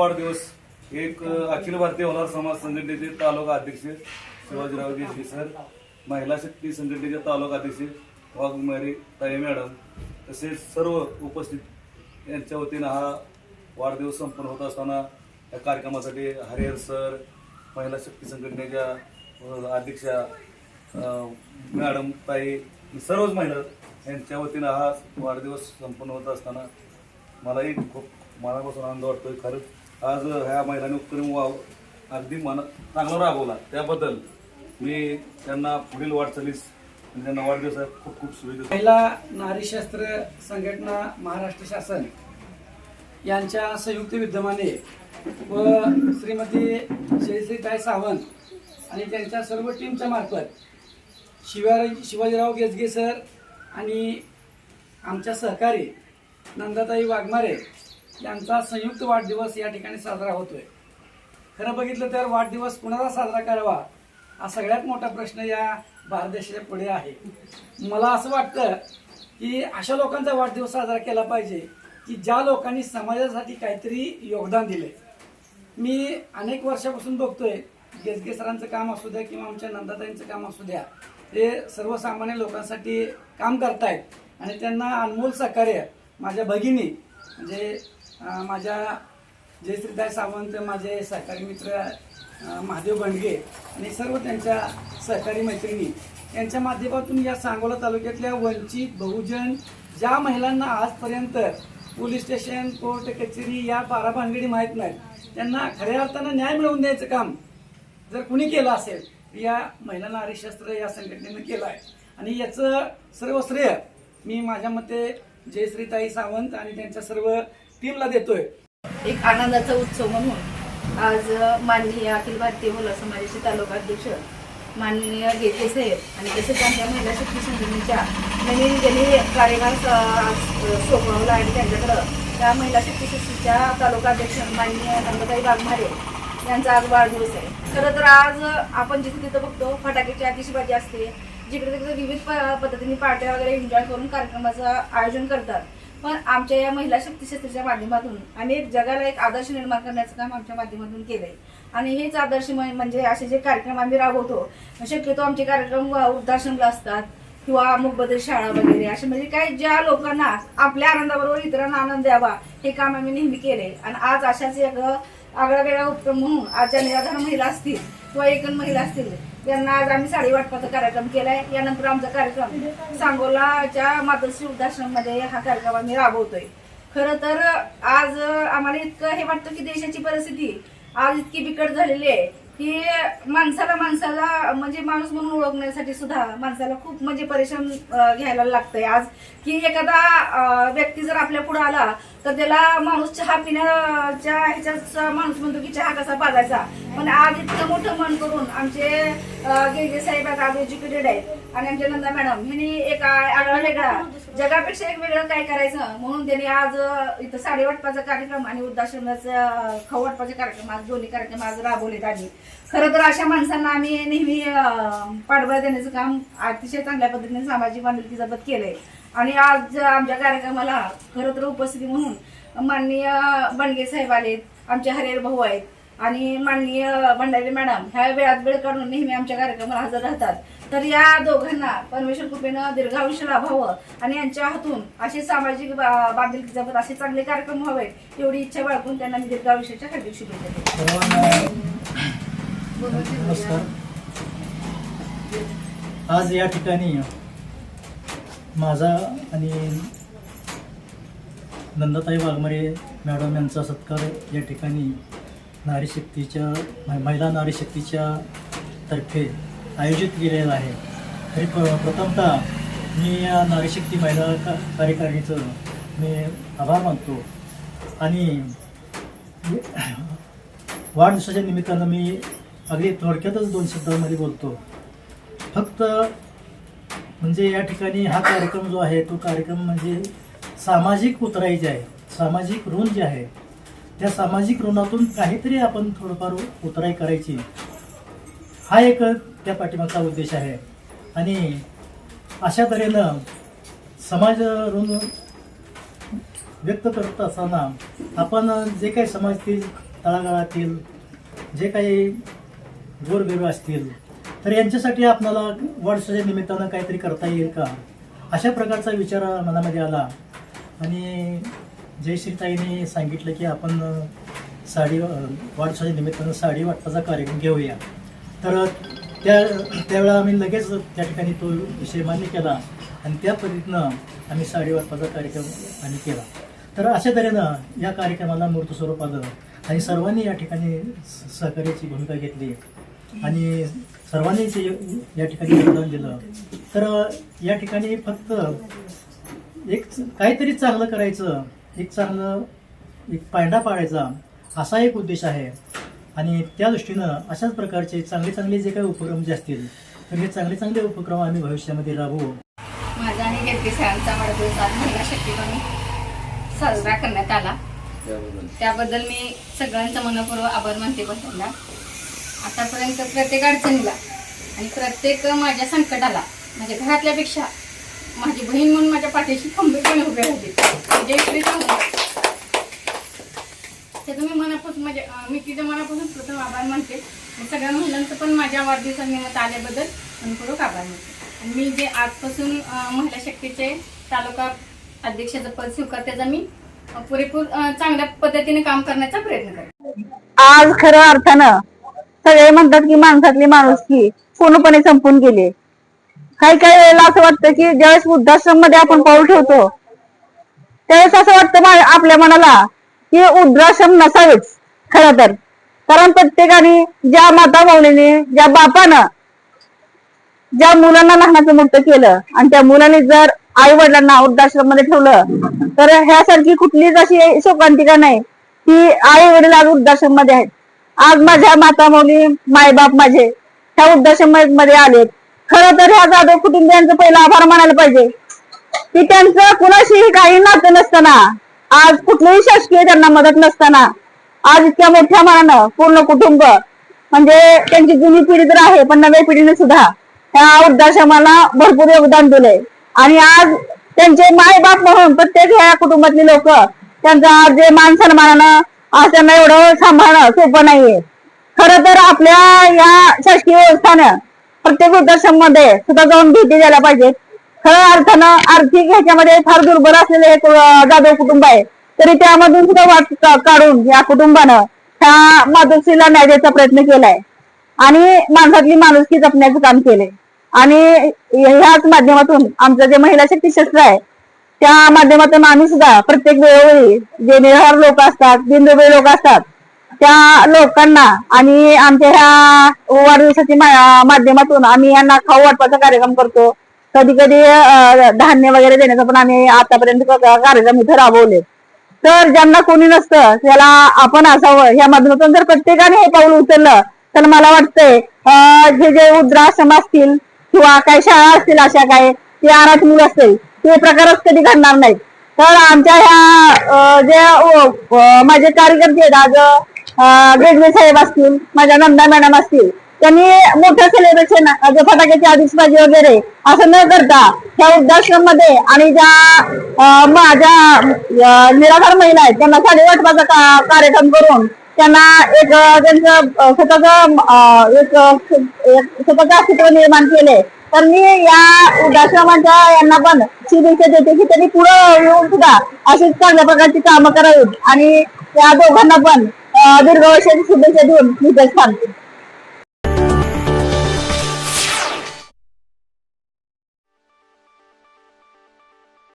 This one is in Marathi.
वाढदिवस एक अखिल भारतीय होणार समाज संघटनेचे तालुका अध्यक्ष शिवाजीराव देशे सर, महिला शक्ती संघटनेचे तालुका अध्यक्ष वाघमारे ताई मॅडम तसेच सर्व उपस्थित यांच्या वतीनं हा वाढदिवस संपन्न होत असताना या कार्यक्रमासाठी हरिहर सर, महिला शक्ती संघटनेच्या अध्यक्षा मॅडम ताई, सर्वच महिला यांच्या वतीनं हा वाढदिवस संपन्न होत असताना मलाही खूप मनापासून आनंद वाटतोय. खरंच आज ह्या महिलांनी उपक्रम अगदी चांगला राबवला, त्याबद्दल मी त्यांना पुढील वाटचालीस त्यांना वाढदिवसात खूप खूप शुभेच्छा. महिला नारीशास्त्र संघटना महाराष्ट्र शासन यांच्या संयुक्त विद्यमाने व श्रीमती जयश्रीताई सावंत आणि त्यांच्या सर्व टीमच्या मार्फत शिवाजीराव गेजगे सर आणि आमच्या सहकारी नंदाताई वाघमारे यांचा संयुक्त वाढदिवस या ठिकाणी साजरा होतोय. खरं बघितलं तर वाढदिवस कुणाला साजरा करावा हा सगळ्यात मोठा प्रश्न या भारत देशाच्या पुढे आहे. मला असं वाटतं की अशा लोकांचा वाढदिवस साजरा केला पाहिजे की ज्या लोकांनी समाजासाठी काहीतरी योगदान दिले. मी अनेक वर्षापासून बघतोय गेजगे सरांचं काम असू द्या किंवा आमच्या नंदाताईंचं काम असू द्या, ते सर्वसामान्य लोकांसाठी काम करतायत आणि त्यांना अनमोल सहकार्य माझ्या भगिनी म्हणजे माझ्या जयश्रीताई सावंत, माझे सहकारी मित्र महादेव बंडगे आणि सर्व त्यांच्या सहकारी मैत्रिणी यांच्या माध्यमातून या सांगोला तालुक्यातल्या वंचित बहुजन ज्या महिलांना आजपर्यंत पोलीस स्टेशन, कोर्ट कचेरी या पाराभानगडी माहीत नाहीत, त्यांना खऱ्या अर्थानं न्याय मिळवून द्यायचं काम जर कुणी केलं असेल या महिला नारीशास्त्र या संघटनेनं केलं आहे. आणि याचं सर्व श्रेय मी माझ्या मते जयश्रीताई सावंत आणि त्यांच्या सर्व टीमला देतोय. एक आनंदाचा उत्सव म्हणून आज माननीय अखिल भारतीय महिला समाजाचे तालुका अध्यक्ष माननीय गेजगे साहेब आणि तसेच आमच्या महिला शक्ती संघटनेच्या नवीन ज्यांनी कार्यभार सोपवला आणि त्यांच्याकडं त्या महिला शक्ती संस्थेच्या तालुका अध्यक्ष माननीय नंदाताई वाघमारे यांचा आज वाढदिवस आहे. खरं तर आज आपण जिथे तिथं बघतो फटाक्याची आतिषबाजी असते, जिकडे तिकडे विविध पद्धतीने पार्ट्या वगैरे एन्जॉय करून कार्यक्रमाचं आयोजन करतात. पण आमच्या या महिला शक्ती क्षेत्राच्या माध्यमातून अनेक जगाला एक आदर्श निर्माण करण्याचं काम आमच्या माध्यमातून केलंय. आणि हेच आदर्श म्हणजे असे जे कार्यक्रम आम्ही राबवतो, शक्यतो आमचे कार्यक्रम वृद्धाश्रमला असतात किंवा मूकबधिर शाळा वगैरे असे म्हणजे काय ज्या लोकांना आपल्या आनंदाबरोबर इतरांना आनंद द्यावा हे काम आम्ही नेहमी केले. आणि आज अशाच एक आगळा वेगळा उपक्रम म्हणून आज ज्या निराधार महिला असतील किंवा एकन महिला असतील त्यांना आज आम्ही साडी वाटपाचा कार्यक्रम केलाय. यानंतर आमचा कार्यक्रम सांगोलाच्या मातोश्री वृद्धाश्रममध्ये हा कार्यक्रम आम्ही राबवतोय. खरं तर आज आम्हाला इतकं हे वाटतं की देशाची परिस्थिती आज इतकी बिकट झालेली आहे की माणसाला म्हणजे माणूस म्हणून ओळखण्यासाठी सुद्धा माणसाला खूप म्हणजे परेशान घ्यायला लागतंय आज. की एखादा व्यक्ती जर आपल्या पुढे आला तर त्याला माणूस चहा पिण्याच्या ह्याच्यात माणूस म्हणतो की चहा कसा पाजायचा. पण आज इतकं मोठं मन करून आमचे गेजगे साहेब आज एज्युकेटेड आहेत आणि आमच्या नंदा मॅडम ह्यांनी एक आगळा वेगळा जगापेक्षा एक वेगळं काय करायचं म्हणून त्यांनी आज इथं साडी वाटपाचा कार्यक्रम आणि वृद्धाश्रमाचा खाऊ वाटपाचे कार्यक्रम आज दोन्ही कार्यक्रम आज राबवलेत. आणि खरं तर अशा माणसांना आम्ही नेहमी पाठबळ देण्याचं काम अतिशय चांगल्या पद्धतीने सामाजिक बांधिलकी जपत केलंय. आणि आज आमच्या कार्यक्रमाला खरं तर उपस्थिती म्हणून माननीय बंडगे साहेब आलेत, आमचे हरिहर भाऊ आहेत आणि माननीय भंडारी मॅडम ह्या वेळात वेळ काढून नेहमी आमच्या कार्यक्रमाला हजर राहतात. तर या दोघांना परमेश्वर कृपेनं दीर्घायुष्य लाभावं आणि यांच्या हातून असे सामाजिक बांधिलकी जपत असे चांगले कार्यक्रम व्हावेत एवढी इच्छा बाळगून त्यांना मी दीर्घायुष्याच्या हार्दिक शुभेच्छा देते. नमस्कार. आज या ठिकाणी माझा आणि नंदाताई वाघमारे मॅडम यांचा सत्कार या ठिकाणी महिला नारी शक्तीच्या तर्फे आयोजित केलेला आहे. तरी प्रथमतः मी या नारीशक्ती महिला कार्यकारिणीचं मी आभार मानतो. आणि वाढदिवसाच्या निमित्तानं मी अगदी थोडक्यातच 2 शब्दांमध्ये बोलतो. फक्त म्हणजे या ठिकाणी हा कार्यक्रम जो आहे तो कार्यक्रम म्हणजे सामाजिक उतराई आहे, सामाजिक ऋण जे आहे त्या सामाजिक ऋणातून काहीतरी आपण थोडंफार उतराई करायची, हा एक त्या पाठीमागचा उद्देश आहे. आणि अशा तऱ्हेनं समाज ऋण व्यक्त करत असताना आपण जे काही समाजातील तळागाळातील जे काही गोरगरीब असतील तर यांच्यासाठी आपल्याला वाढदिवसाच्या निमित्तानं काहीतरी करता येईल का, अशा प्रकारचा विचार मनामध्ये आला. आणि जयश्रीताईने सांगितलं की आपण साडी वाढदिवसाच्या निमित्तानं साडी वाटपाचा कार्यक्रम घेऊया. तर त्यावेळेला आम्ही लगेच त्या ठिकाणी तो विषय मान्य केला आणि त्या पद्धतीनं आम्ही साडी वाटपाचा कार्यक्रम आम्ही केला. तर अशा तऱ्हेनं या कार्यक्रमाला मूर्त स्वरूप आलं आणि सर्वांनी या ठिकाणी सहकार्याची भूमिका घेतली आणि सर्वांनीच या ठिकाणी योगदान दिलं. तर या ठिकाणी फक्त एक काहीतरी चांगलं करायचं, एक पायंडा पाडायचा असा एक उद्देश आहे. आणि त्या दृष्टीनं अशाच प्रकारचे चांगले जे काही उपक्रम जे असतील तर हे चांगले उपक्रम आम्ही भविष्यामध्ये राबवू. माझा आणि कीर्ती सरांचा वाढदिवस आज महिला शक्तीने साजरा करण्यात आला. त्याबद्दल मी सगळ्यांचा मनपूर्वक आभार मानते. बसला आतापर्यंत प्रत्येक अडचणीला आणि प्रत्येक माझ्या संकटाला माझ्या घरातल्यापेक्षा माझी बहीण म्हणून माझ्या पाठीशी खंबीरपणे उभे राहते. जय श्री स्वामी. त्याचं मी मनापासून मी तिच्या मनापासून प्रथम आभार मानते आणि सगळ्या महिलांचं पण माझ्या वाढदिवसानिमित्त आल्याबद्दल मनपूर्वक आभार मानते. आणि मी जे आजपासून महिला शक्तीचे तालुका अध्यक्षाचं पद स्वीकार त्याचा मी पुरेपूर चांगल्या पद्धतीने काम करण्याचा प्रयत्न करेन. आज खऱ्या अर्थानं सगळे म्हणतात की माणसातली माणुसकी पूर्णपणे संपून गेली. काही वेळेला असं वाटतं की ज्यावेळेस वृद्धाश्रम मध्ये आपण पाऊल ठेवतो त्यावेळेस असं वाटतं आपल्या मनाला की वृद्धाश्रम नसावेच खरं तर. कारण प्रत्येकाने ज्या माता मौलीने ज्या बापानं ज्या मुलांना लहानाचं मोठं केलं आणि त्या मुलाने जर आई वडिलांना वृद्धाश्रम मध्ये ठेवलं तर ह्यासारखी कुठलीच अशी शोकांतिका नाही की आई वडील आज वृद्धाश्रम मध्ये आहेत. आज माझ्या माता मौली मायबाप माझे ह्या वृद्धाश्रम मध्ये आलेत. खरं तर ह्या जाधव कुटुंबियांचं पहिला आभार मानायला पाहिजे की त्यांचं कुणाशीही काही नातं नसताना, आज कुठलीही शासकीय त्यांना मदत नसताना आज इतक्या मोठ्या मनानं पूर्ण कुटुंब म्हणजे त्यांची जुनी पिढी तर आहे पण नव्या पिढीने सुद्धा ह्या वृद्धाश्रमाला भरपूर योगदान दिलंय. आणि आज त्यांचे माय बाप म्हणून प्रत्येक ह्या कुटुंबातली लोक त्यांचा आज जे मान सन्मानानं आज त्यांना एवढं सांभाळणं सोपं नाहीये. खरं तर आपल्या या शासकीय व्यवस्थानं प्रत्येक वृद्धाश्रम मध्ये सुद्धा जाऊन भेटी द्यायला पाहिजेत. खऱ्या अर्थानं आर्थिक ह्याच्यामध्ये फार दुर्बल असलेले एक जाधव कुटुंब आहे तरी त्यामधून सुद्धा वाट काढून या कुटुंबानं ह्या मातोश्रीला न्याय द्यायचा प्रयत्न केलाय आणि माणसातली माणुसकी जपण्याचं काम केलंय. आणि ह्याच माध्यमातून आमचं जे महिला शक्ती शस्त्र आहे त्या माध्यमातून आम्ही सुद्धा प्रत्येक वेळोवेळी जे निराहार लोक असतात, दिनदुबळे लोक असतात त्या लोकांना आणि आमच्या ह्या वाढदिवसाच्या माध्यमातून आम्ही यांना खाऊ वाटपाचा कार्यक्रम करतो. कधी कधी धान्य वगैरे देण्याचा पण आम्ही आतापर्यंत कार्यक्रम इथे राबवले. तर ज्यांना कोणी नसतं त्याला आपण असावं ह्या माध्यमातून जर प्रत्येकाने हे पाऊल उचललं तर मला वाटतंय हे जे वृद्धाश्रम असतील किंवा काही शाळा असतील अशा काही ते अनाथ मुलं असतील ते प्रकारच कधी घडणार नाहीत. तर आमच्या ह्या जे माझे कार्यकर्ते आहेत आज गेजवे साहेब असतील, माझ्या नंदा मॅडम असतील, त्यांनी मोठं सेलिब्रेशन फटाक्याची आतिषबाजी वगैरे असं न करता ह्या वृद्धाश्रम मध्ये आणि ज्या माझ्या निराधार महिला आहेत त्यांना साडी वाटपाचा कार्यक्रम करून त्यांना एक त्यांचं स्वतःचं अस्तित्व निर्माण केले. तर मी या वृद्धाश्रमाच्या यांना पण शुभेच्छा देते की त्यांनी पुढे येऊन सुद्धा अशीच चांगल्या प्रकारची कामं करावीत आणि त्या दोघांना पण दीर्घवर्षाची शुभेच्छा देऊन मी थांबते.